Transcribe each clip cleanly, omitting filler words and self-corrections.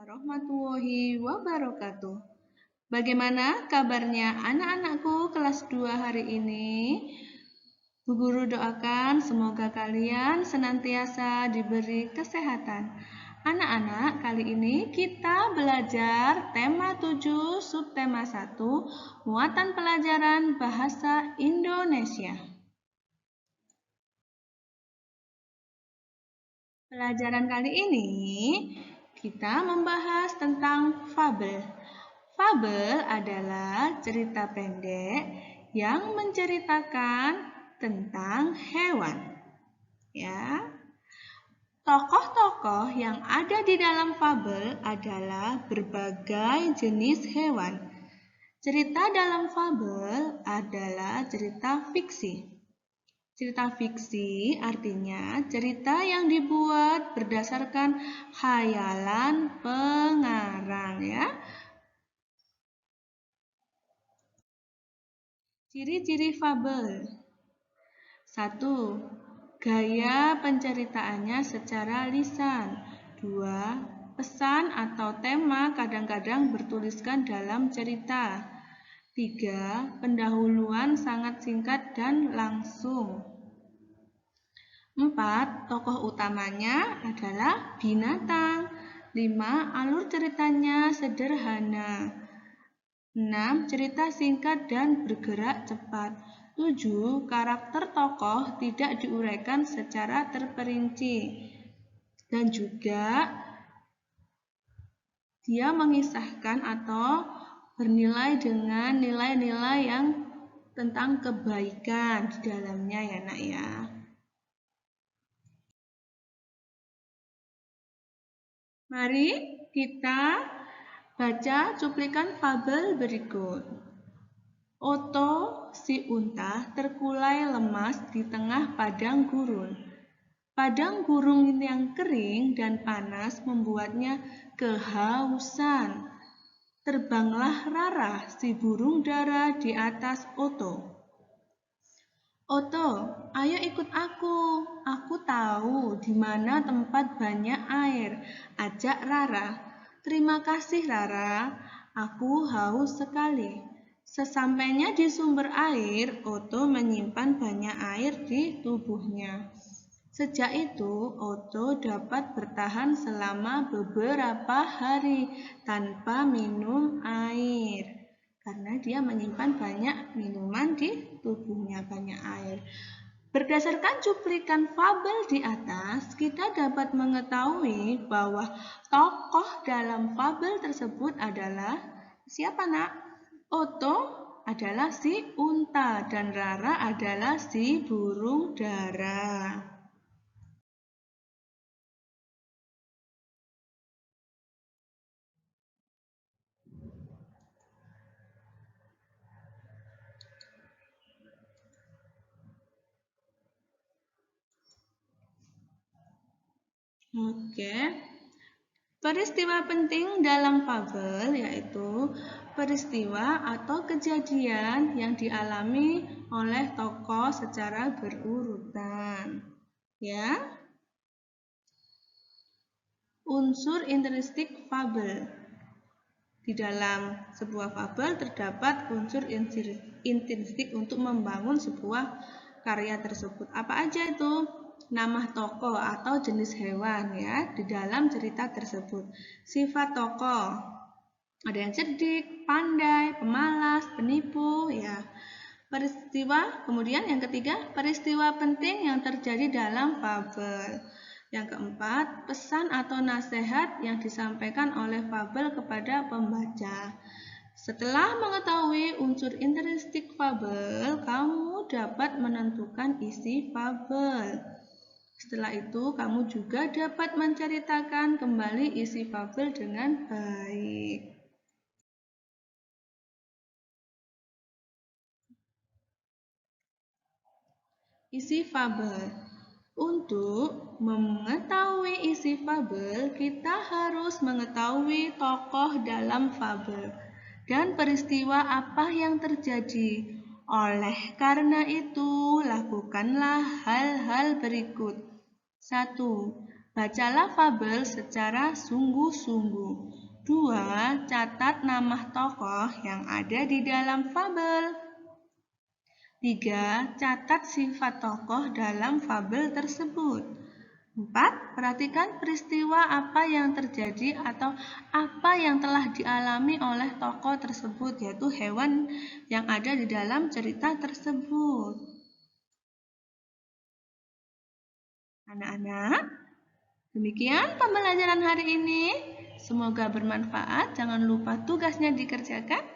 warahmatullahi wabarakatuh. Bagaimana kabarnya anak-anakku kelas 2 hari ini? Bu Guru doakan semoga kalian senantiasa diberi kesehatan. Anak-anak, kali ini kita belajar tema 7 subtema 1 muatan pelajaran bahasa Indonesia. Pelajaran kali ini kita membahas tentang fabel. Fabel adalah cerita pendek yang menceritakan tentang hewan. Ya. Tokoh-tokoh yang ada di dalam fabel adalah berbagai jenis hewan. Cerita dalam fabel adalah cerita fiksi. Cerita fiksi artinya cerita yang dibuat berdasarkan khayalan pengarang, ya. Ciri-ciri fabel. 1. Gaya penceritaannya secara lisan. 2. Pesan atau tema kadang-kadang bertuliskan dalam cerita. 3. Pendahuluan sangat singkat dan langsung. 4. Tokoh utamanya adalah binatang. 5. Alur ceritanya sederhana. 6. Cerita singkat dan bergerak cepat. 7. Karakter tokoh tidak diuraikan secara terperinci. Dan juga dia mengisahkan atau bernilai dengan nilai-nilai yang tentang kebaikan di dalamnya, ya nak ya. Mari kita baca cuplikan fabel berikut. Oto, si unta, terkulai lemas di tengah padang gurun. Padang gurun yang kering dan panas membuatnya kehausan. Terbanglah Rara, si burung dara, di atas Oto. Oto, ayo ikut aku. Aku tahu di mana tempat banyak air, ajak Rara. Terima kasih Rara, aku haus sekali. Sesampainya di sumber air, Oto menyimpan banyak air di tubuhnya. Sejak itu, Oto dapat bertahan selama beberapa hari tanpa minum air. Karena dia menyimpan banyak minuman di tubuhnya, banyak air. Berdasarkan cuplikan fabel di atas, kita dapat mengetahui bahwa tokoh dalam fabel tersebut adalah siapa, nak? Oto adalah si unta dan Rara adalah si burung dara. Oke. Peristiwa penting dalam fabel yaitu peristiwa atau kejadian yang dialami oleh tokoh secara berurutan. Ya. Unsur intrinsik fabel. Di dalam sebuah fabel terdapat unsur intrinsik untuk membangun sebuah karya tersebut. Apa aja itu? Nama tokoh atau jenis hewan, ya, di dalam cerita tersebut. Sifat tokoh, ada yang cerdik, pandai, pemalas, penipu, ya. Peristiwa, kemudian yang ketiga, peristiwa penting yang terjadi dalam fabel. Yang keempat, pesan atau nasihat yang disampaikan oleh fabel kepada pembaca. Setelah mengetahui unsur intrinsik fabel, kamu dapat menentukan isi fabel. Setelah itu, kamu juga dapat menceritakan kembali isi fabel dengan baik. Isi fabel. Untuk mengetahui isi fabel, kita harus mengetahui tokoh dalam fabel dan peristiwa apa yang terjadi. Oleh karena itu, lakukanlah hal-hal berikut. 1. Bacalah fabel secara sungguh-sungguh. 2. Catat nama tokoh yang ada di dalam fabel. 3. Catat sifat tokoh dalam fabel tersebut. 4. Perhatikan peristiwa apa yang terjadi atau apa yang telah dialami oleh tokoh tersebut, yaitu hewan yang ada di dalam cerita tersebut. Anak-anak, demikian pembelajaran hari ini. Semoga bermanfaat. Jangan lupa tugasnya dikerjakan.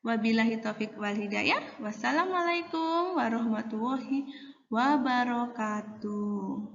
Wabillahi taufik wal hidayah. Wassalamualaikum warahmatullahi wabarakatuh.